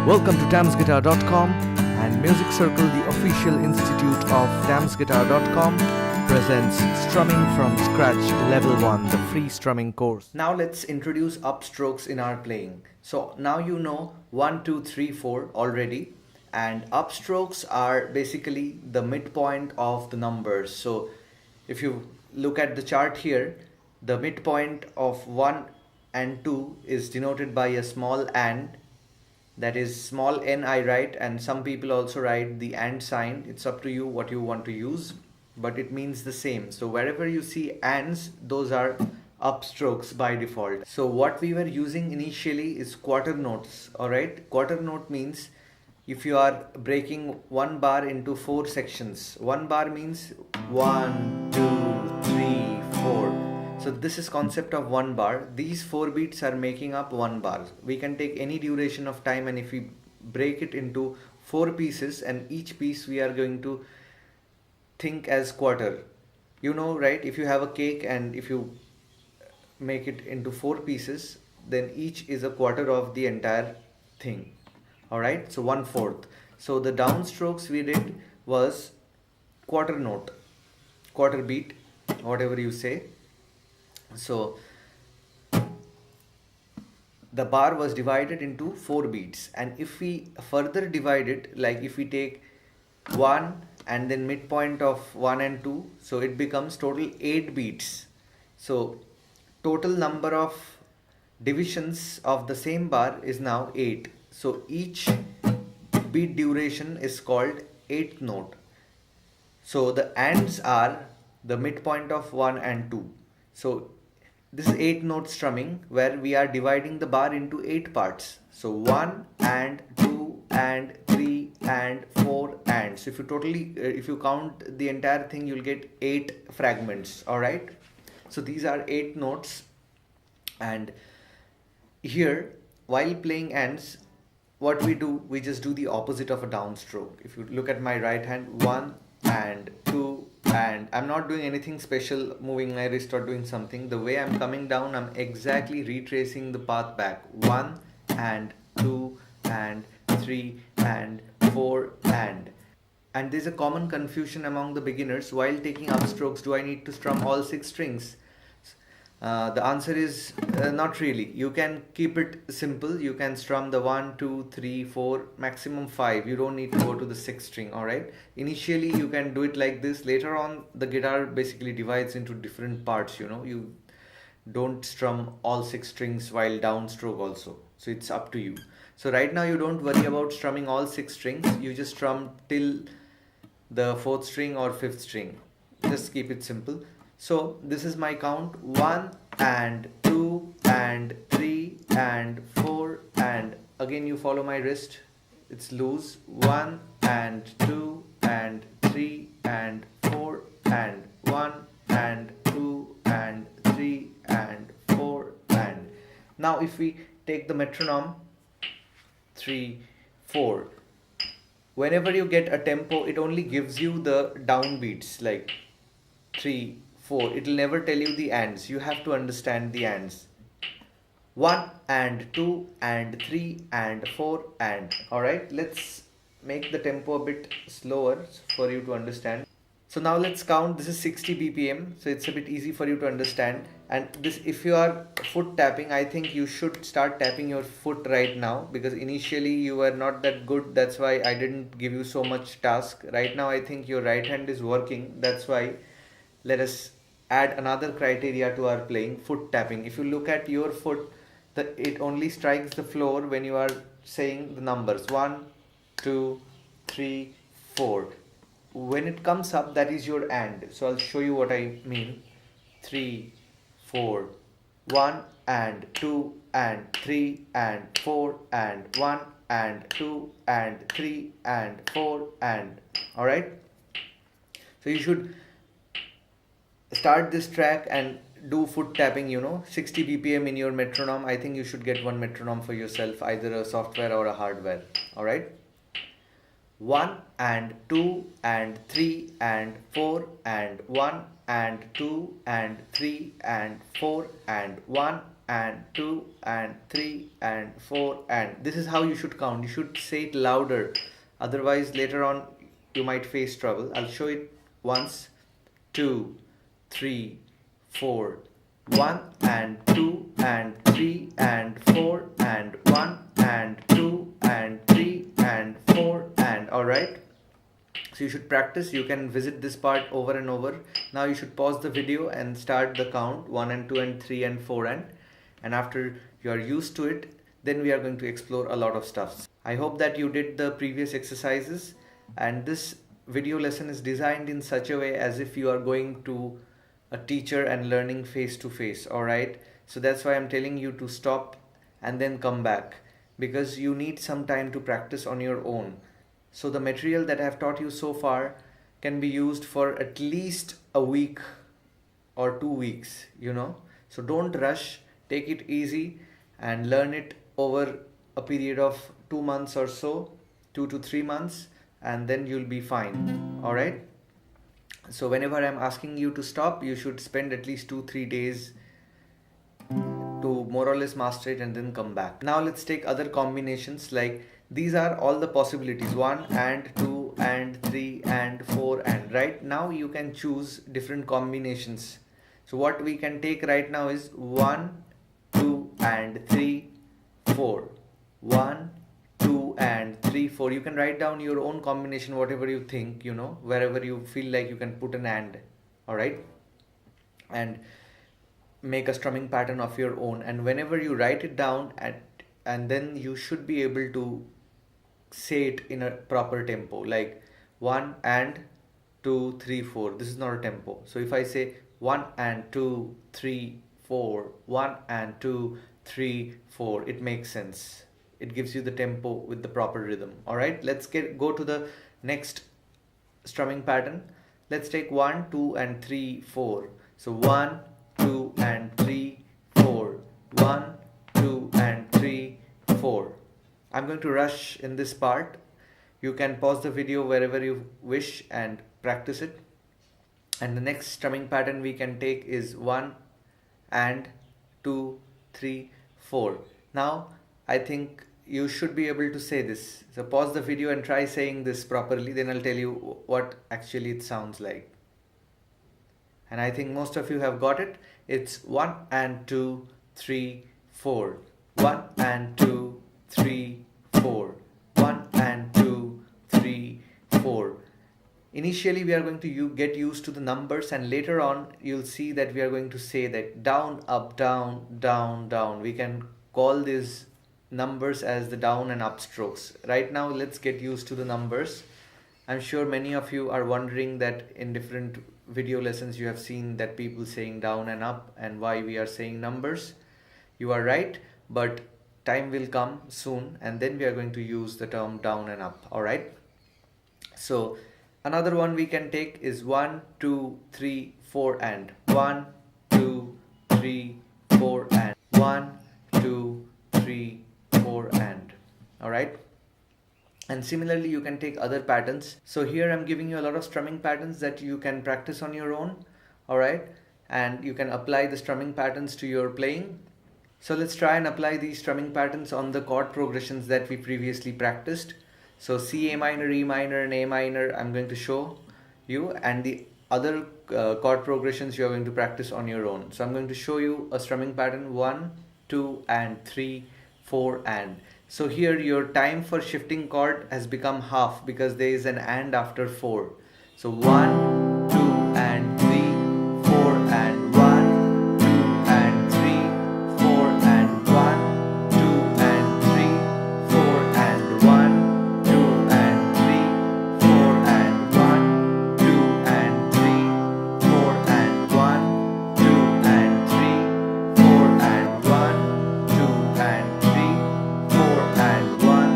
Welcome to Tamsguitar.com and Music Circle, the official institute of Tamsguitar.com, presents Strumming from Scratch Level 1, the free strumming course. Now let's introduce upstrokes in our playing. So now you know 1, 2, 3, 4 already, and upstrokes are basically the midpoint of the numbers. So if you look at the chart here, the midpoint of 1 and 2 is denoted by a small and, that is small n I write, and some people also write the and sign. It's up to you what you want to use, but it means the same. So wherever you see ands, those are upstrokes by default. So what we were using initially is quarter notes. Alright, quarter note means if you are breaking one bar into 4 sections. One bar means 1, 2, 3, 4. So this is concept of one bar. These 4 beats are making up one bar. We can take any duration of time, and if we break it into 4 pieces, and each piece we are going to think as quarter. You know, right? If you have a cake and if you make it into 4 pieces, then each is a quarter of the entire thing. Alright, so 1/4. So the downstrokes we did was quarter note, quarter beat, whatever you say. So the bar was divided into 4 beats, and if we further divide it, like if we take 1 and then midpoint of 1 and 2, so it becomes total 8 beats. So total number of divisions of the same bar is now 8. So each beat duration is called 8th note. So the ands are the midpoint of 1 and 2. So this is 8 note strumming, where we are dividing the bar into 8 parts. So 1 and 2 and 3 and 4 and. So if you count the entire thing, you'll get 8 fragments. Alright. So these are 8 notes. And here, while playing ands, what we do, we just do the opposite of a downstroke. If you look at my right hand, 1 and 2 and I'm not doing anything special, moving my wrist or doing something. The way I'm coming down, I'm exactly retracing the path back. 1 and 2 and 3 and 4 and. And there's a common confusion among the beginners while taking upstrokes. Do I need to strum all 6 strings? The answer is not really. You can keep it simple. You can strum the 1, 2, 3, 4, maximum 5. You don't need to go to the 6th string. Alright. Initially you can do it like this. Later on, the guitar basically divides into different parts. You know, you don't strum all 6 strings while downstroke also. So it's up to you. So right now you don't worry about strumming all 6 strings. You just strum till the 4th string or 5th string. Just keep it simple. So this is my count: 1 and 2 and 3 and 4 and. Again you follow my wrist, it's loose. 1 and 2 and 3 and 4 and 1 and 2 and 3 and 4 and. Now if we take the metronome, 3, 4. Whenever you get a tempo, it only gives you the downbeats like 3, 4. It will never tell you the ands. You have to understand the ands. 1 and 2 and 3 and 4 and. Alright, let's make the tempo a bit slower for you to understand. So now let's count. This is 60 BPM, so it's a bit easy for you to understand. And this, if you are foot tapping, I think you should start tapping your foot right now, because initially you were not that good. That's why I didn't give you so much task. Right now I think your right hand is working. That's why let us add another criteria to our playing: foot tapping. If you look at your foot, it only strikes the floor when you are saying the numbers 1, 2, 3, 4. When it comes up, that is your and. So I'll show you what I mean. 3, 4, 1 and 2 and 3 and 4 and 1 and 2 and 3 and 4 and. Alright. So you should start this track and do foot tapping, 60 BPM in your metronome. I think you should get one metronome for yourself, either a software or a hardware. Alright. 1 and 2 and 3 and 4 and 1 and 2 and 3 and 4 and 1 and 2 and 3 and 4, and this is how you should count. You should say it louder, otherwise later on you might face trouble. I'll show it once. 2, 3, 4, 1 and 2 and 3 and 4 and 1 and 2 and 3 and 4 and alright. So you should practice. You can visit this part over and over. Now you should pause the video and start the count 1 and 2 and 3 and 4 and after you are used to it, then we are going to explore a lot of stuff. I hope that you did the previous exercises, and this video lesson is designed in such a way as if you are going to a teacher and learning face to face. Alright, so that's why I'm telling you to stop and then come back, because you need some time to practice on your own. So the material that I have taught you so far can be used for at least a week or 2 weeks, so don't rush. Take it easy and learn it over a period of 2 months or so, 2 to 3 months, and then you'll be fine. Alright, so whenever I'm asking you to stop, you should spend at least 2-3 days to more or less master it and then come back. Now let's take other combinations. Like, these are all the possibilities: 1 and 2 and 3 and 4 and right now you can choose different combinations. So what we can take right now is 1, 2 and 3, 4. 1, 2 and 3, 4. You can write down your own combination, whatever you think, wherever you feel like you can put an and. Alright, and make a strumming pattern of your own, and whenever you write it down and then you should be able to say it in a proper tempo, like 1 and 2 3 4. This is not a tempo. So if I say 1 and 2 3 4, 1 and 2 3 4, it makes sense. It gives you the tempo with the proper rhythm. Alright, let's go to the next strumming pattern. Let's take 1, 2 and 3 4. So 1, 2 and 3 4, 1, 2 and 3 4. I'm going to rush in this part. You can pause the video wherever you wish and practice it. And the next strumming pattern we can take is 1 and 2 3 4. Now I think you should be able to say this. So pause the video and try saying this properly, then I'll tell you what actually it sounds like. And I think most of you have got it. It's 1 and 2 3 4. 1 and 2 3 4. 1 and 2 3 4. Initially we are going to get used to the numbers, and later on you'll see that we are going to say that down, up, down, down, down. We can call these numbers as the down and up strokes. Right now let's get used to the numbers. I'm sure many of you are wondering that in different video lessons you have seen that people saying down and up, and why we are saying numbers. You are right, but time will come soon and then we are going to use the term down and up. Alright, so another one we can take is 1 2 3 4 and 1 2 3 4 and 1 2 3 4 and. Alright, and similarly you can take other patterns. So here I'm giving you a lot of strumming patterns that you can practice on your own. Alright, and you can apply the strumming patterns to your playing. So let's try and apply these strumming patterns on the chord progressions that we previously practiced. So C, A minor, E minor and A minor I'm going to show you, and the other chord progressions you are going to practice on your own. So I'm going to show you a strumming pattern 1 2 and 3 4 and. So here your time for shifting chord has become half because there is an and after 4. So 1 2 and 3 4 and 1 2 and 3 4 and 1 2 and 3 4 and 1 2 and 3 4 and 1 2 and 3 4 and 1 2 and 3 4 and 1 2 and 3 4 and 1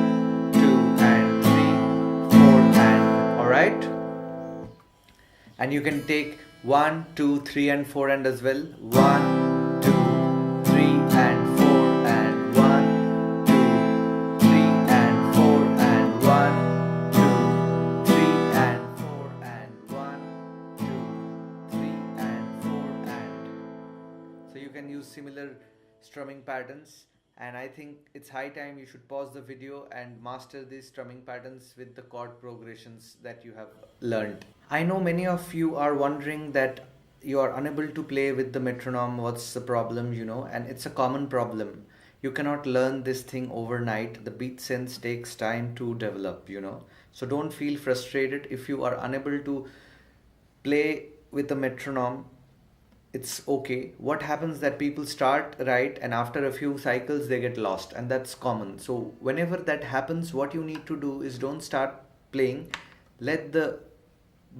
2 and 3 4 and. Alright, and you can take 1 2 3 and 4 and as well. 1 2 3 and 4 and 1 2 3 and 4 and 1 2 3 and 4 and 1 2 3 and 4 and. So you can use similar strumming patterns, and I think it's high time you should pause the video and master these strumming patterns with the chord progressions that you have learned. I know many of you are wondering that you are unable to play with the metronome. What's the problem, and it's a common problem. You cannot learn this thing overnight. The beat sense takes time to develop, so don't feel frustrated if you are unable to play with the metronome. It's okay. What happens that people start right and after a few cycles they get lost, and that's common. So whenever that happens, what you need to do is don't start playing. Let the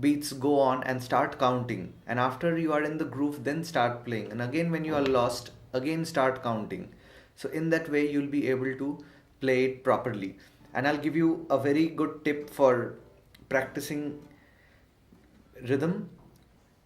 beats go on and start counting, and after you are in the groove, then start playing, and again when you are lost, again start counting. So in that way you'll be able to play it properly. And I'll give you a very good tip for practicing rhythm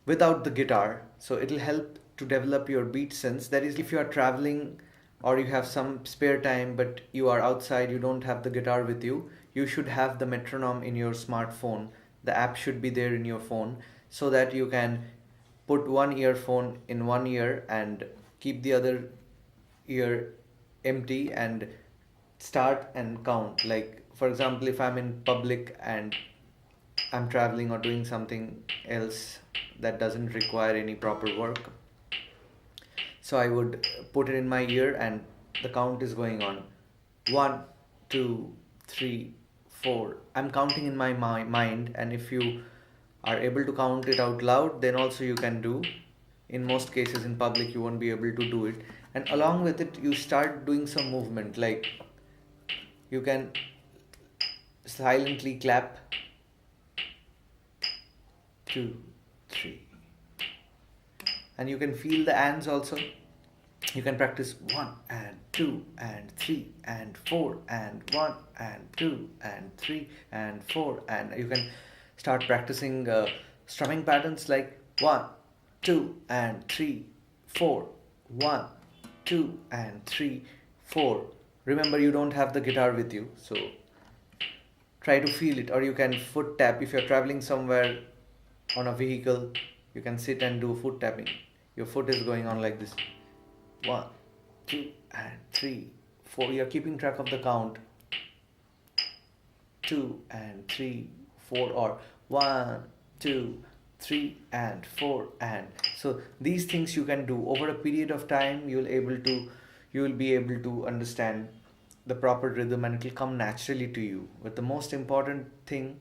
without the guitar, so it'll help to develop your beat sense. That is, if you are traveling or you have some spare time but you are outside, you don't have the guitar with you, you should have the metronome in your smartphone. The app should be there in your phone, so that you can put one earphone in one ear and keep the other ear empty and start and count. Like for example, if I'm in public and I'm traveling or doing something else that doesn't require any proper work, so I would put it in my ear and the count is going on. 1, 2, 3, 4. I'm counting in my mind, and if you are able to count it out loud, then also you can do. In most cases in public you won't be able to do it, and along with it you start doing some movement, like you can silently clap. 2, 3, and you can feel the ands also. You can practice 1 and 2 and 3 and 4 and 1 and 2 and 3 and 4, and you can start practicing strumming patterns like 1, 2 and 3, 4, 1, 2 and 3, 4. Remember, you don't have the guitar with you, so try to feel it. Or you can foot tap if you're traveling somewhere on a vehicle. You can sit and do foot tapping. Your foot is going on like this. 1, 2 and 3, 4. You're keeping track of the count. 2 and 3, 4, or 1, 2, 3 and 4. And so these things you can do over a period of time. You will be able to understand the proper rhythm, and it will come naturally to you. But the most important thing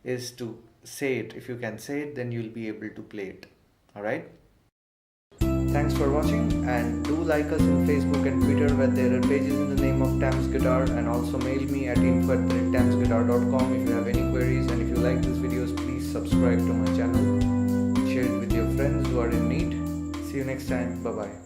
is to say it. If you can say it, then you'll be able to play it. Alright? Thanks for watching, and do like us in Facebook and Twitter, where there are pages in the name of Tamsguitar, and also mail me at info@tamsguitar.com if you have any queries. And if you like these videos, please subscribe to my channel, share it with your friends who are in need. See you next time. Bye bye.